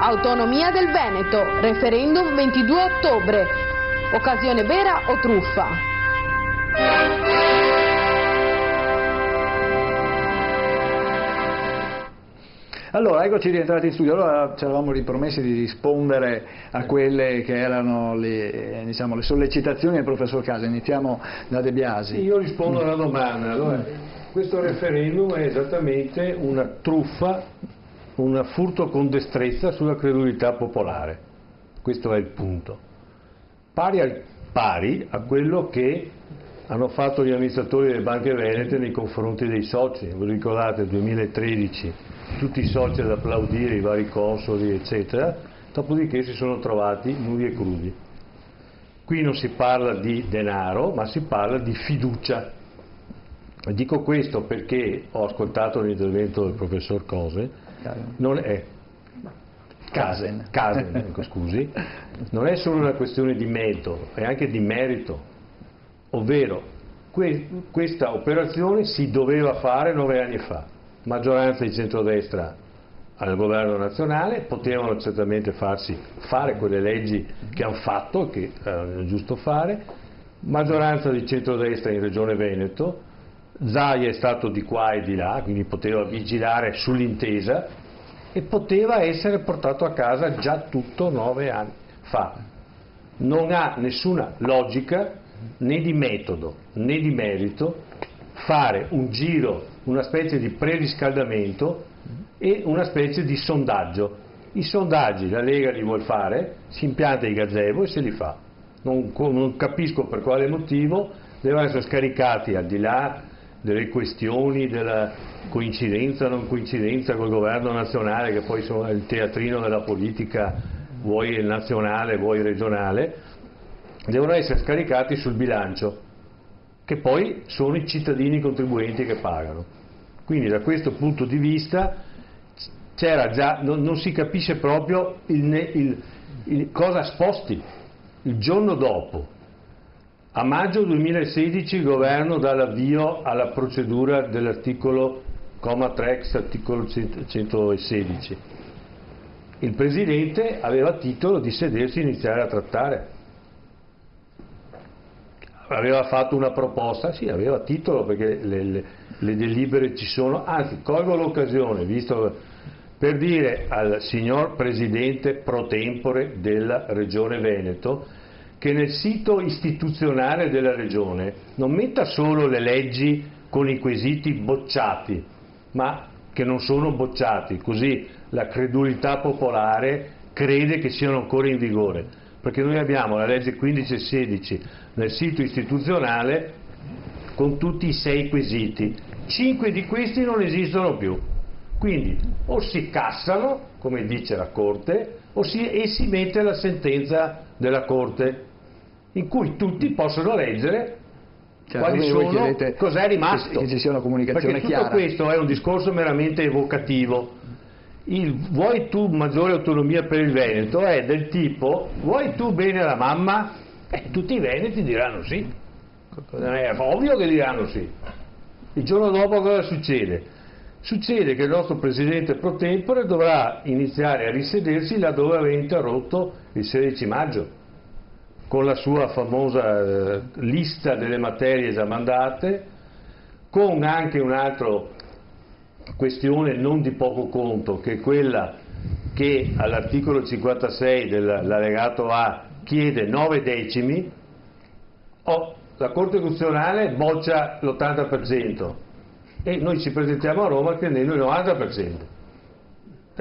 Autonomia del Veneto, referendum 22 ottobre. Occasione vera o truffa? Allora, eccoci rientrati in studio. Allora ci eravamo ripromessi di rispondere a quelle che erano le sollecitazioni del professor Casa. Iniziamo da De Biasi. Io rispondo alla domanda. Allora, questo referendum è esattamente una truffa, un furto con destrezza sulla credulità popolare. Questo è il punto. Pari a quello che hanno fatto gli amministratori delle banche venete nei confronti dei soci. Vi ricordate, nel 2013 tutti i soci ad applaudire i vari consoli eccetera, dopodiché si sono trovati nudi e crudi. Qui non si parla di denaro, ma si parla di fiducia. Dico questo perché ho ascoltato l'intervento del professor Casen, ecco, scusi, non è solo una questione di metodo, è anche di merito, ovvero questa operazione si doveva fare 9 anni fa, maggioranza di centrodestra al governo nazionale, potevano certamente farsi fare quelle leggi che hanno fatto, che è giusto fare, maggioranza di centrodestra in Regione Veneto, Zaia è stato di qua e di là, quindi poteva vigilare sull'intesa e poteva essere portato a casa già tutto 9 anni fa. Non ha nessuna logica né di metodo né di merito fare un giro, una specie di preriscaldamento e una specie di sondaggio. I sondaggi la Lega li vuol fare, si impianta i gazebo e se li fa. Non capisco per quale motivo devono essere scaricati, al di là delle questioni della coincidenza o non coincidenza col governo nazionale, che poi sono il teatrino della politica, vuoi nazionale vuoi regionale, devono essere scaricati sul bilancio, che poi sono i cittadini contribuenti che pagano. Quindi da questo punto di vista c'era già, non si capisce proprio cosa sposti. Il giorno dopo, a maggio 2016, il governo dà l'avvio alla procedura dell'articolo comma 3 ex articolo 116. Il Presidente aveva titolo di sedersi e iniziare a trattare. Aveva fatto una proposta, sì, aveva titolo perché le delibere ci sono, anzi colgo l'occasione, visto per dire al signor Presidente pro tempore della Regione Veneto che nel sito istituzionale della Regione non metta solo le leggi con i quesiti bocciati, ma che non sono bocciati, così la credulità popolare crede che siano ancora in vigore, perché noi abbiamo la legge 15 e 16 nel sito istituzionale con tutti i 6 quesiti, 5 di questi non esistono più, quindi o si cassano, come dice la Corte, e si mette la sentenza della Corte, in cui tutti possono leggere quali sono, cos'è rimasto, che ci sia una comunicazione perché tutto chiara. questo è un discorso meramente evocativo. Vuoi tu maggiore autonomia per il Veneto è del tipo, vuoi tu bene alla mamma? Tutti i veneti diranno sì, è ovvio che diranno sì. Il giorno dopo cosa succede? Succede che il nostro Presidente pro tempore dovrà iniziare a risedersi laddove aveva interrotto il 16 maggio, con la sua famosa lista delle materie già mandate, con anche un'altra questione non di poco conto, che è quella che all'articolo 56 dell'allegato A chiede 9 decimi, la Corte Costituzionale boccia l'80% e noi ci presentiamo a Roma chiedendo il 90%.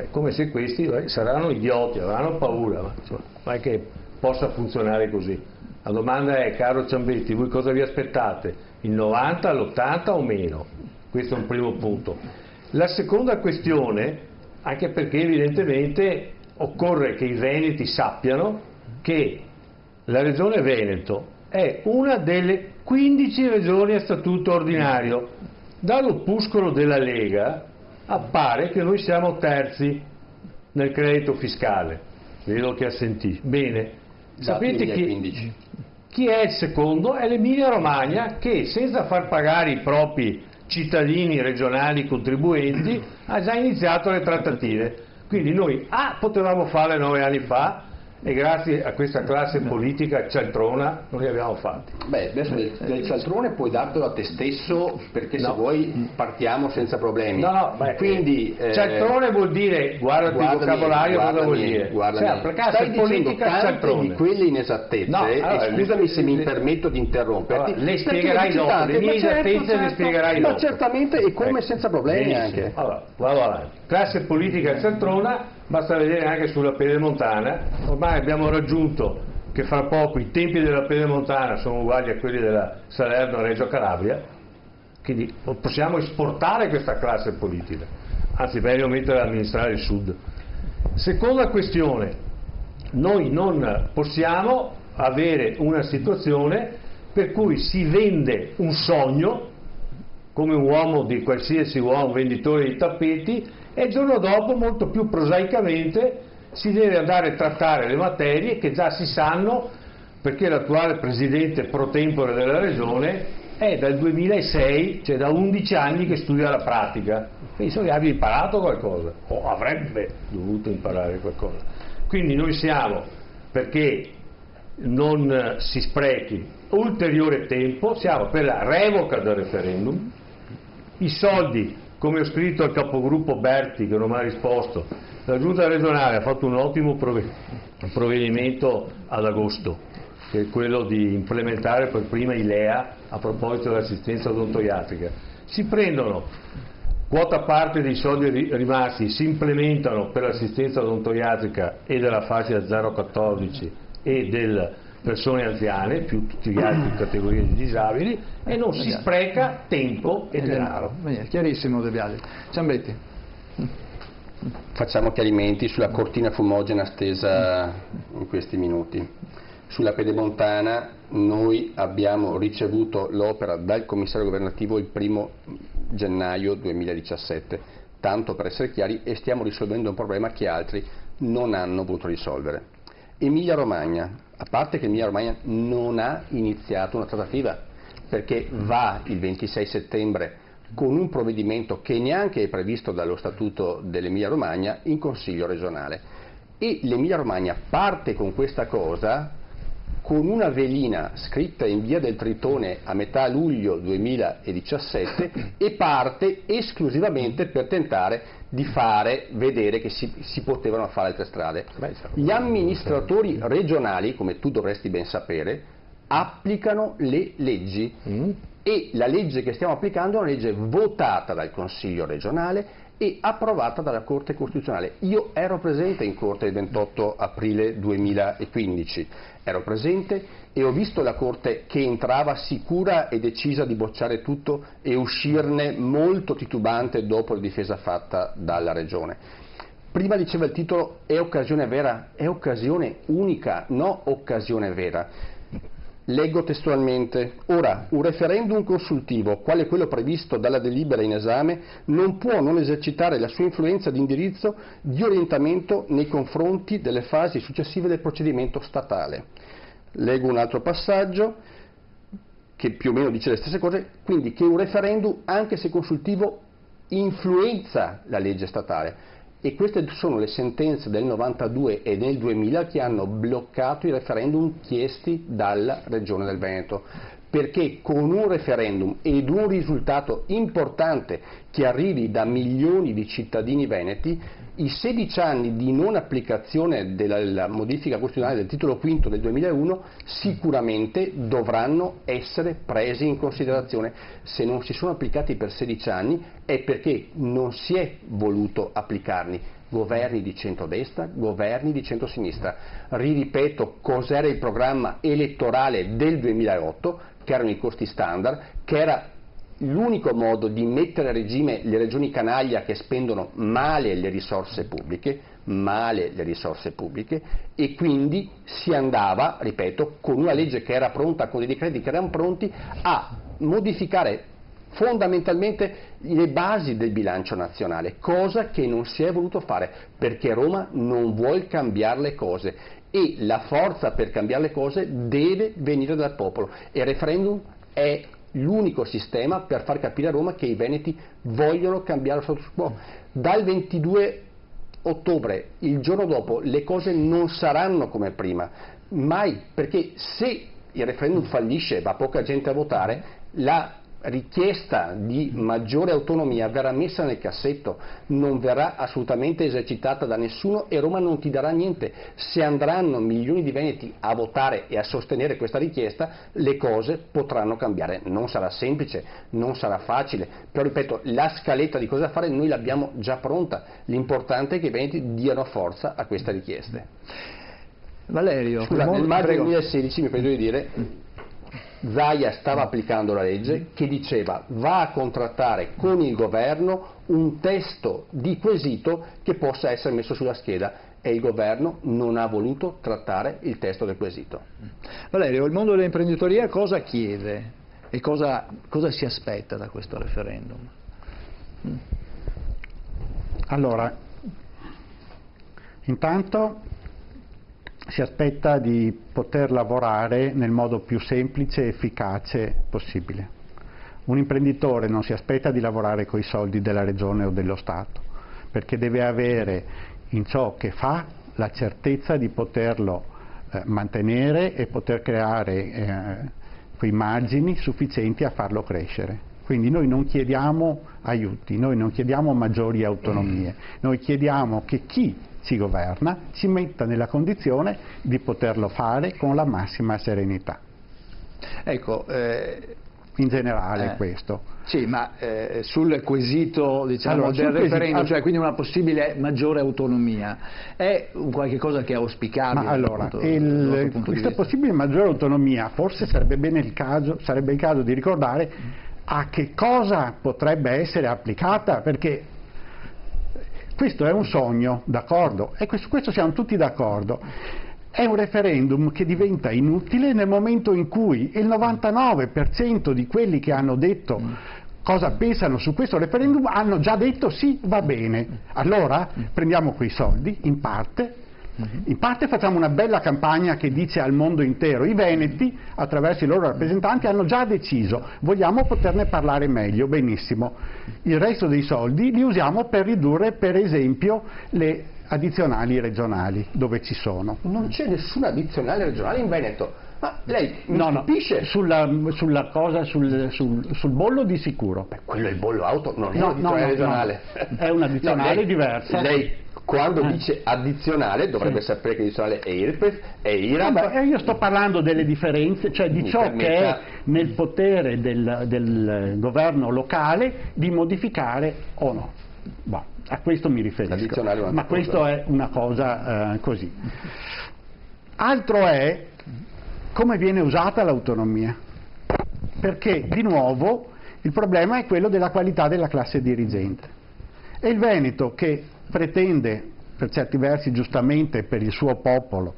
Come se questi saranno idioti, avranno paura, ma insomma, non è che possa funzionare così. La domanda è, caro Ciambetti, voi cosa vi aspettate? Il 90, l'80 o meno? Questo è un primo punto. La seconda questione, anche perché evidentemente occorre che i veneti sappiano che la Regione Veneto è una delle 15 regioni a statuto ordinario. Dall'opuscolo della Lega appare che noi siamo terzi nel credito fiscale. Vedo che assentì. Bene, sapete chi è il secondo? È l'Emilia Romagna, che senza far pagare i propri cittadini regionali contribuenti ha già iniziato le trattative. Quindi noi potevamo fare 9 anni fa, e grazie a questa classe politica cialtrona non li abbiamo fatti. Beh, adesso del cialtrone puoi dartelo a te stesso, perché se vuoi partiamo senza problemi. Quindi cialtrone vuol dire, guardati il vocabolario, cosa vuol dire? Cioè, per classe politica cialtrone. Di quelle inesattezze, e scusami se mi permetto di interromperti, le spiegherai dopo, le mie esattezze le spiegherai dopo. Ma certamente, e come senza problemi anche. Allora, vado avanti. Classe politica cialtrona, basta vedere anche sulla Pedemontana, ormai abbiamo raggiunto che fra poco i tempi della Pedemontana sono uguali a quelli della Salerno-Reggio Calabria, quindi possiamo esportare questa classe politica, anzi meglio mettere ad amministrare il Sud. Seconda questione, noi non possiamo avere una situazione per cui si vende un sogno, come un uomo di qualsiasi uomo, un venditore di tappeti, e il giorno dopo, molto più prosaicamente, si deve andare a trattare le materie che già si sanno, perché l'attuale presidente pro tempore della regione è dal 2006, cioè da 11 anni che studia la pratica. Penso che abbia imparato qualcosa, o avrebbe dovuto imparare qualcosa. Quindi noi siamo, perché non si sprechi ulteriore tempo, siamo per la revoca del referendum. I soldi, come ho scritto al capogruppo Berti, che non mi ha risposto, la giunta regionale ha fatto un ottimo provvedimento ad agosto, che è quello di implementare per prima i LEA a proposito dell'assistenza odontoiatrica. Si prendono quota parte dei soldi rimasti, si implementano per l'assistenza odontoiatrica e della fascia 0-14 e del persone anziane, più tutti gli altri categorie di disabili, e non si spreca tempo e denaro. Chiarissimo De Biasi. Ciambetti. Facciamo chiarimenti sulla cortina fumogena stesa in questi minuti. Sulla Pedemontana noi abbiamo ricevuto l'opera dal commissario governativo il 1° gennaio 2017, tanto per essere chiari, e stiamo risolvendo un problema che altri non hanno voluto risolvere. Emilia Romagna, a parte che Emilia Romagna non ha iniziato una trattativa, perché va il 26 settembre con un provvedimento che neanche è previsto dallo statuto dell'Emilia Romagna in Consiglio regionale, e l'Emilia Romagna parte con questa cosa con una velina scritta in via del Tritone a metà luglio 2017 e parte esclusivamente per tentare di fare vedere che si potevano fare altre strade. Gli amministratori regionali, come tu dovresti ben sapere, applicano le leggi e la legge che stiamo applicando è una legge votata dal Consiglio regionale e approvata dalla Corte Costituzionale. Io ero presente in Corte il 28 aprile 2015, ero presente e ho visto la Corte che entrava sicura e decisa di bocciare tutto e uscirne molto titubante dopo la difesa fatta dalla Regione. Prima diceva il titolo, è occasione vera, è occasione unica, no occasione vera. Leggo testualmente: ora, un referendum consultivo, quale quello previsto dalla delibera in esame, non può non esercitare la sua influenza di indirizzo di orientamento nei confronti delle fasi successive del procedimento statale. Leggo un altro passaggio che più o meno dice le stesse cose, quindi che un referendum, anche se consultivo, influenza la legge statale. E queste sono le sentenze del 92 e del 2000 che hanno bloccato i referendum chiesti dalla Regione del Veneto, perché con un referendum ed un risultato importante che arrivi da milioni di cittadini veneti, i 16 anni di non applicazione della modifica costituzionale del titolo V del 2001 sicuramente dovranno essere presi in considerazione. Se non si sono applicati per 16 anni è perché non si è voluto applicarli. Governi di centrodestra, governi di centrosinistra. Ripeto, cos'era il programma elettorale del 2008, che erano i costi standard, che era l'unico modo di mettere a regime le regioni canaglia che spendono male le risorse pubbliche, e quindi si andava, ripeto, con una legge che era pronta, con dei decreti che erano pronti, a modificare fondamentalmente le basi del bilancio nazionale, cosa che non si è voluto fare perché Roma non vuole cambiare le cose e la forza per cambiare le cose deve venire dal popolo e il referendum è l'unico sistema per far capire a Roma che i veneti vogliono cambiare lo status quo. Dal 22 ottobre, il giorno dopo, le cose non saranno come prima, mai, perché se il referendum fallisce, va poca gente a votare, la richiesta di maggiore autonomia verrà messa nel cassetto, non verrà assolutamente esercitata da nessuno e Roma non ti darà niente. Se andranno milioni di veneti a votare e a sostenere questa richiesta, le cose potranno cambiare. Non sarà semplice, non sarà facile, però ripeto, la scaletta di cosa fare noi l'abbiamo già pronta, l'importante è che i veneti diano forza a queste richieste. Valerio, scusa, nel maggio 2016 mi permetto di dire, Zaia stava applicando la legge che diceva va a contrattare con il governo un testo di quesito che possa essere messo sulla scheda e il governo non ha voluto trattare il testo del quesito. Valerio, il mondo dell'imprenditoria cosa chiede e cosa si aspetta da questo referendum? Allora, intanto si aspetta di poter lavorare nel modo più semplice e efficace possibile. Un imprenditore non si aspetta di lavorare con i soldi della regione o dello Stato, perché deve avere in ciò che fa la certezza di poterlo mantenere e poter creare quei margini sufficienti a farlo crescere. Quindi noi non chiediamo aiuti, noi non chiediamo maggiori autonomie, noi chiediamo che chi ci governa ci metta nella condizione di poterlo fare con la massima serenità. Ecco, in generale questo. Sì, ma sul quesito, diciamo, del referendum, cioè quindi una possibile maggiore autonomia, è un qualche cosa che è auspicabile? Ma allora, questa possibile maggiore autonomia, forse sarebbe il caso di ricordare a che cosa potrebbe essere applicata, perché questo è un sogno, d'accordo, e su questo siamo tutti d'accordo. È un referendum che diventa inutile nel momento in cui il 99% di quelli che hanno detto cosa pensano su questo referendum hanno già detto sì, va bene. Allora prendiamo quei soldi, in parte facciamo una bella campagna che dice al mondo intero: i veneti, attraverso i loro rappresentanti, hanno già deciso, vogliamo poterne parlare meglio, benissimo. Il resto dei soldi li usiamo per ridurre, per esempio, le addizionali regionali, dove ci sono. Non c'è nessuna addizionale regionale in Veneto. Ma lei mi stupisce? Sulla cosa, sul bollo di sicuro. Beh, quello è il bollo auto, non è un'addizionale regionale. È un'addizionale diversa. Lei quando dice addizionale dovrebbe sapere che l'addizionale è IRPEF, è IRAP. Io sto parlando delle differenze, cioè di ciò che è nel potere del governo locale di modificare o no. Boh, a questo mi riferisco. Ma questo è una cosa così. Altro è come viene usata l'autonomia, perché di nuovo il problema è quello della qualità della classe dirigente. E il Veneto, che pretende, per certi versi giustamente per il suo popolo,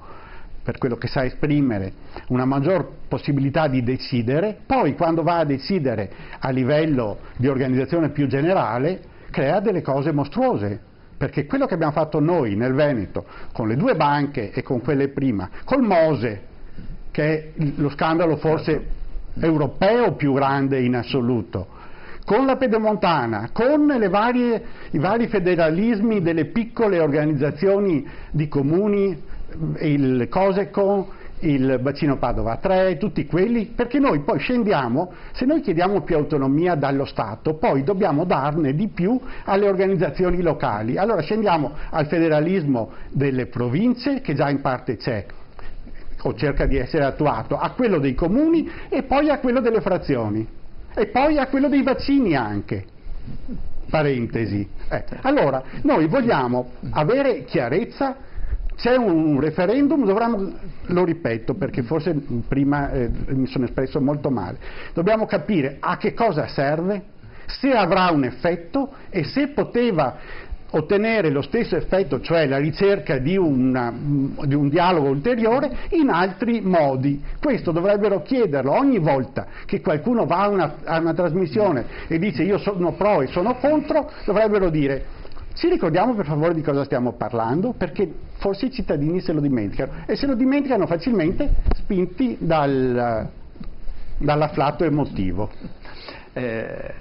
per quello che sa esprimere, una maggior possibilità di decidere, poi quando va a decidere a livello di organizzazione più generale crea delle cose mostruose, perché quello che abbiamo fatto noi nel Veneto con le due banche e con quelle prima, col Mose, che è lo scandalo forse europeo più grande in assoluto, con la Pedemontana, con i vari federalismi delle piccole organizzazioni di comuni, il Coseco, il Bacino Padova 3, tutti quelli, perché noi poi scendiamo, se noi chiediamo più autonomia dallo Stato, poi dobbiamo darne di più alle organizzazioni locali. Allora scendiamo al federalismo delle province, che già in parte c'è, o cerca di essere attuato, a quello dei comuni e poi a quello delle frazioni e poi a quello dei bacini anche, parentesi. Allora noi vogliamo avere chiarezza, c'è un referendum, lo ripeto perché forse prima mi sono espresso molto male, dobbiamo capire a che cosa serve, se avrà un effetto e se poteva ottenere lo stesso effetto, cioè la ricerca di un dialogo ulteriore, in altri modi. Questo dovrebbero chiederlo ogni volta che qualcuno va a una trasmissione e dice io sono pro e sono contro, dovrebbero dire: ci ricordiamo per favore di cosa stiamo parlando, perché forse i cittadini se lo dimenticano, e se lo dimenticano facilmente spinti dall'afflatto emotivo. De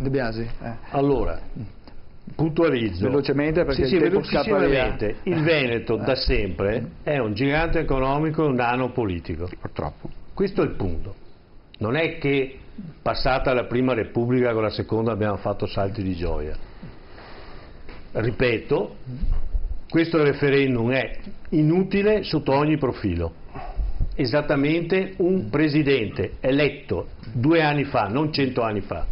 Biasi. Allora, puntualizzo velocemente perché il tempo scappa via. Il Veneto da sempre è un gigante economico e un nano politico, purtroppo. Questo è il punto. Non è che passata la prima Repubblica con la seconda abbiamo fatto salti di gioia. Ripeto, questo referendum è inutile sotto ogni profilo. Esattamente un presidente eletto 2 anni fa, non 100 anni fa,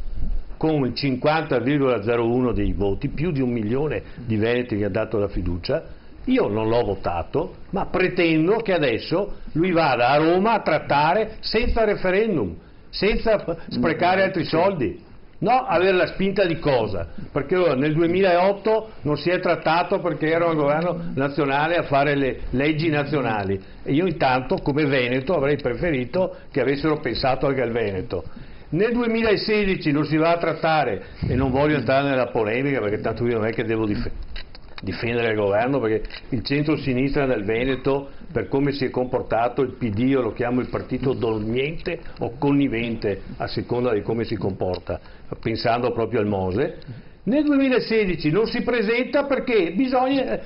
con il 50,01 dei voti, più di 1 milione di veneti che ha dato la fiducia. Io non l'ho votato, ma pretendo che adesso lui vada a Roma a trattare senza referendum, senza sprecare altri soldi. No, avere la spinta di cosa? Perché nel 2008 non si è trattato perché era un governo nazionale a fare le leggi nazionali, e io intanto come Veneto avrei preferito che avessero pensato anche al Veneto. Nel 2016 non si va a trattare, e non voglio entrare nella polemica perché tanto io non è che devo difendere il governo, perché il centro-sinistra del Veneto, per come si è comportato, il PD io lo chiamo il partito dormiente o connivente a seconda di come si comporta, pensando proprio al Mose. Nel 2016 non si presenta perché bisogna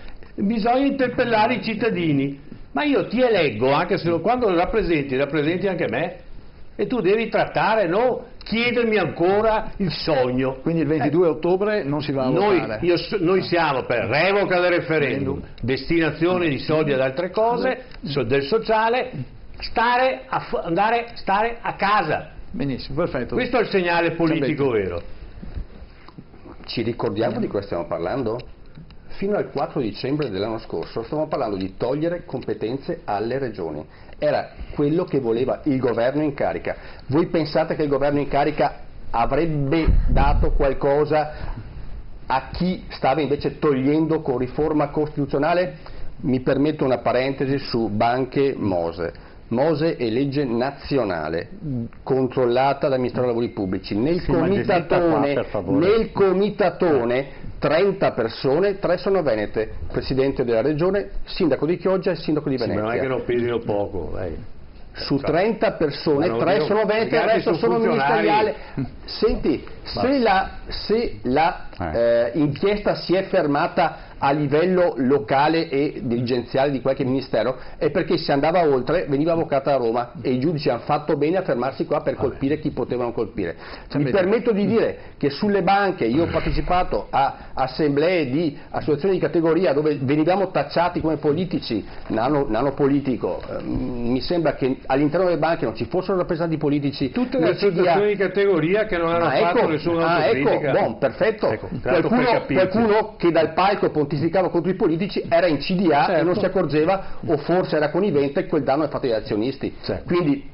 interpellare i cittadini, ma io ti eleggo anche se quando rappresenti anche me, e tu devi trattare, no chiedermi ancora il sogno. Quindi il 22 ottobre non si va a votare. Noi siamo per revoca del referendum, destinazione di soldi ad altre cose, del sociale, stare a casa. Benissimo, perfetto. Questo è il segnale politico vero. Ci ricordiamo di cosa stiamo parlando? Fino al 4 dicembre dell'anno scorso stiamo parlando di togliere competenze alle regioni. Era quello che voleva il governo in carica. Voi pensate che il governo in carica avrebbe dato qualcosa a chi stava invece togliendo con riforma costituzionale? Mi permetto una parentesi su Banche Mose. Mose è legge nazionale, controllata dal Ministero dei Lavori Pubblici. Nel comitatone 30 persone, 3 sono venete, presidente della regione, sindaco di Chioggia e sindaco di Venezia. Sì, ma non è che non pesino poco, Su 30 persone, 3 sono venete e il resto sono ministeriali. Senti, se la inchiesta si è fermata a livello locale e dirigenziale di qualche ministero, è perché se andava oltre veniva avvocata a Roma e i giudici hanno fatto bene a fermarsi qua per colpire chi potevano colpire. Mi permetto di dire che sulle banche io ho partecipato a assemblee di associazioni di categoria dove venivamo tacciati come politici, nano politico. Mi sembra che all'interno delle banche non ci fossero rappresentanti politici. Tutte le associazioni di categoria che non hanno fatto nessuna autocritica. Perfetto. Qualcuno che dal palco pontificava contro i politici era in CDA e non si accorgeva, o forse era connivente, quel danno è fatto dagli azionisti. Quindi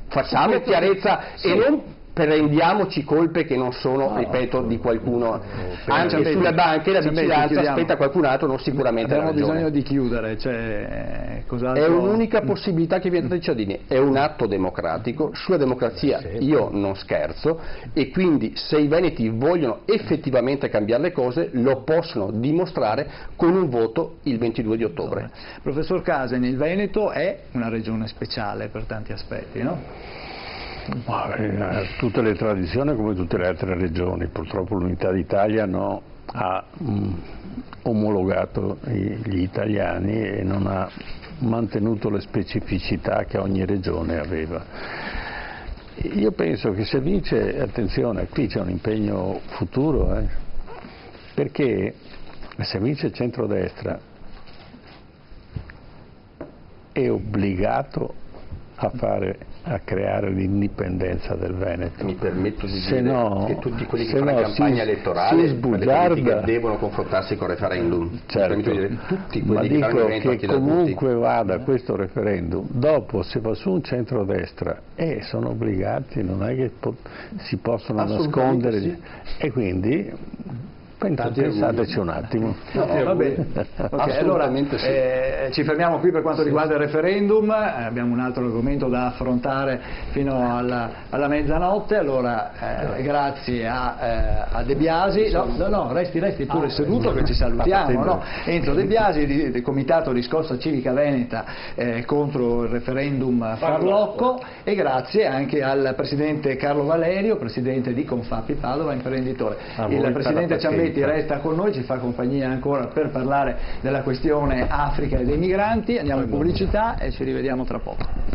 facciamo chiarezza e non prendiamoci colpe che non sono, ripeto, di qualcuno. Anche sulle banche la vigilanza aspetta qualcun altro, non sicuramente la Abbiamo ragione. bisogno di chiudere, cos'altro? È un'unica possibilità che viene dai cittadini, è un atto democratico, sulla democrazia io non scherzo, e quindi se i veneti vogliono effettivamente cambiare le cose lo possono dimostrare con un voto il 22 di ottobre. Professor Caseni, il Veneto è una regione speciale per tanti aspetti, no? Tutte le tradizioni come tutte le altre regioni, purtroppo l'Unità d'Italia ha omologato gli italiani e non ha mantenuto le specificità che ogni regione aveva. Io penso che se vince, attenzione, qui c'è un impegno futuro, perché se vince il centrodestra è obbligato a creare l'indipendenza del Veneto. Mi permetto di dire che tutti quelli che fanno campagna elettorale devono confrontarsi con il referendum. Certo, ma dico che comunque vada questo referendum, dopo se va su un centrodestra sono obbligati, non è che si possono nascondere, e quindi pensateci un attimo. Va bene. Okay, allora ci fermiamo qui per quanto riguarda il referendum, abbiamo un altro argomento da affrontare fino alla mezzanotte, allora grazie a De Biasi, no, resti pure seduto che ci salutiamo, no? Enzo De Biasi del Comitato di Scossa Civica Veneta contro il referendum farlocco, e grazie anche al Presidente Carlo Valerio, Presidente di Confapi Padova, imprenditore. Il Presidente Ciambetti Giorgetti resta con noi, ci fa compagnia ancora per parlare della questione Africa e dei migranti. Andiamo in pubblicità e ci rivediamo tra poco.